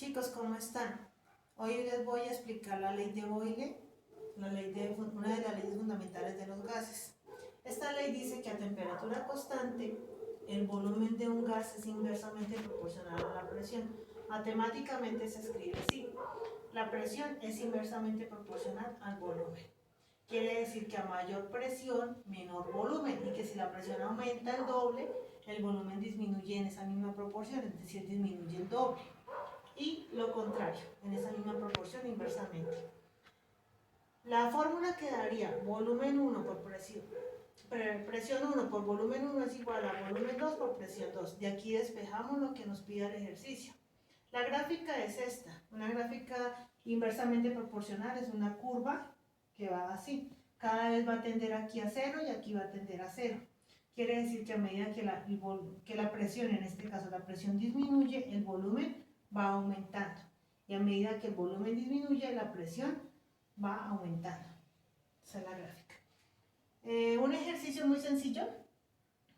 Chicos, ¿cómo están? Hoy les voy a explicar la ley de Boyle, una de las leyes fundamentales de los gases. Esta ley dice que a temperatura constante, el volumen de un gas es inversamente proporcional a la presión. Matemáticamente se escribe así: la presión es inversamente proporcional al volumen. Quiere decir que a mayor presión, menor volumen, y que si la presión aumenta el doble, el volumen disminuye en esa misma proporción, es decir, disminuye el doble. Y lo contrario, en esa misma proporción inversamente. La fórmula que daría volumen 1 por presión 1 por volumen 1 es igual a volumen 2 por presión 2. De aquí despejamos lo que nos pide el ejercicio. La gráfica es esta, una gráfica inversamente proporcional, es una curva que va así. Cada vez va a tender aquí a 0 y aquí va a tender a 0. Quiere decir que a medida que la presión, en este caso la presión disminuye, el volumen va aumentando, y a medida que el volumen disminuye, la presión va aumentando. Esa es la gráfica. Un ejercicio muy sencillo,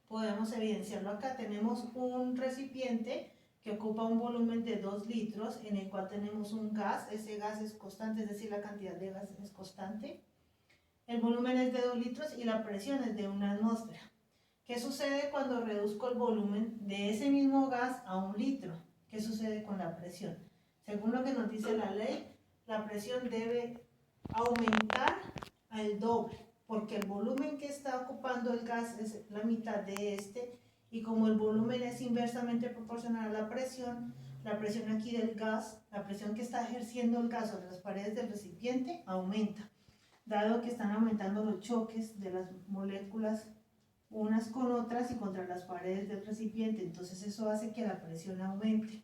podemos evidenciarlo acá. Tenemos un recipiente que ocupa un volumen de 2 litros, en el cual tenemos un gas. Ese gas es constante, es decir, la cantidad de gas es constante. El volumen es de 2 litros y la presión es de 1 atmósfera. ¿Qué sucede cuando reduzco el volumen de ese mismo gas a 1 litro? ¿Qué sucede con la presión? Según lo que nos dice la ley, la presión debe aumentar al doble, porque el volumen que está ocupando el gas es la mitad de este, y como el volumen es inversamente proporcional a la presión aquí del gas, la presión que está ejerciendo el gas sobre las paredes del recipiente aumenta, dado que están aumentando los choques de las moléculas unas con otras y contra las paredes del recipiente. Entonces eso hace que la presión aumente.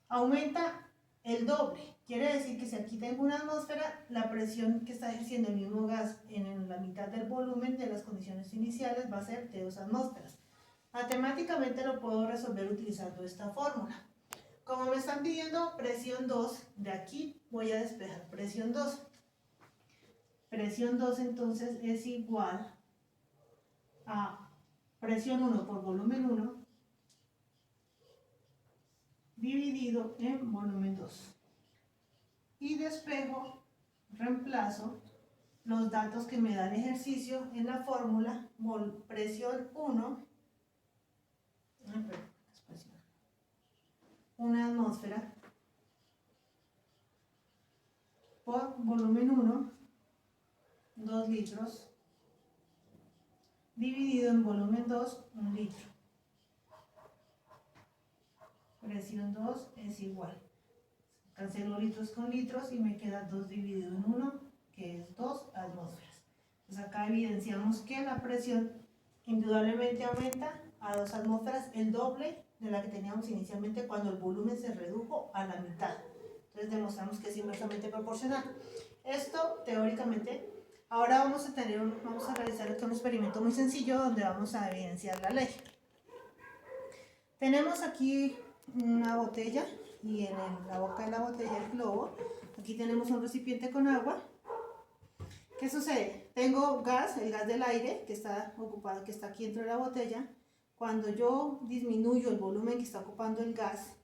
Aumenta el doble. Quiere decir que si aquí tengo una atmósfera, la presión que está ejerciendo el mismo gas en la mitad del volumen de las condiciones iniciales va a ser de 2 atmósferas. Matemáticamente lo puedo resolver utilizando esta fórmula. Como me están pidiendo presión 2, de aquí voy a despejar presión 2. Presión 2 entonces es igual a presión 1 por volumen 1 dividido en volumen 2. Y despejo, reemplazo los datos que me da el ejercicio en la fórmula. Presión 1, una atmósfera, por volumen 1, 2 litros, dividido en volumen 2, 1 litro. Presión 2 es igual. Cancelo litros con litros y me queda 2 dividido en 1, que es 2 atmósferas. Entonces acá evidenciamos que la presión indudablemente aumenta a 2 atmósferas, el doble de la que teníamos inicialmente cuando el volumen se redujo a la mitad. Entonces demostramos que es inversamente proporcional. Esto teóricamente. Ahora vamos a realizar un experimento muy sencillo donde vamos a evidenciar la ley. Tenemos aquí una botella y en la boca de la botella el globo. Aquí tenemos un recipiente con agua. ¿Qué sucede? Tengo gas, el gas del aire que está ocupado, que está aquí dentro de la botella. Cuando yo disminuyo el volumen que está ocupando el gas,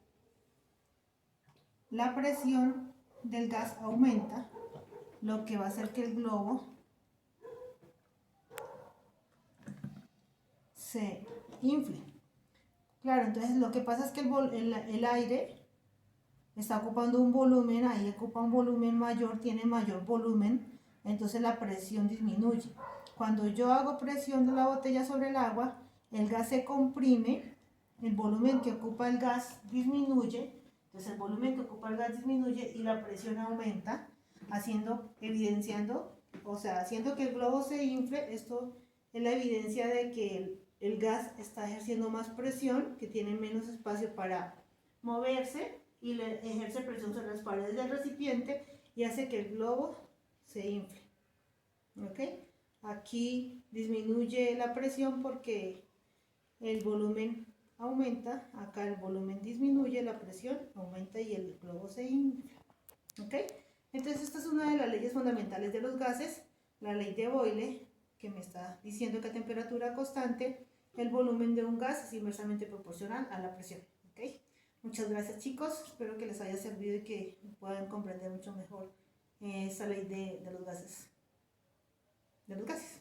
la presión del gas aumenta, lo que va a hacer que el globo se infle. Claro, entonces lo que pasa es que el aire está ocupando un volumen, ahí ocupa un volumen mayor, tiene mayor volumen, entonces la presión disminuye. Cuando yo hago presión de la botella sobre el agua, el gas se comprime, el volumen que ocupa el gas disminuye, entonces el volumen que ocupa el gas disminuye y la presión aumenta, haciendo que el globo se infle. Esto es la evidencia de que el gas está ejerciendo más presión, que tiene menos espacio para moverse y le ejerce presión sobre las paredes del recipiente y hace que el globo se infle. ¿Ok? Aquí disminuye la presión porque el volumen aumenta, acá el volumen disminuye, la presión aumenta y el globo se infla. ¿Ok? Entonces esta es una de las leyes fundamentales de los gases, la ley de Boyle, que me está diciendo que a temperatura constante el volumen de un gas es inversamente proporcional a la presión. ¿Ok? Muchas gracias, chicos. Espero que les haya servido y que puedan comprender mucho mejor esa ley de los gases. De los gases.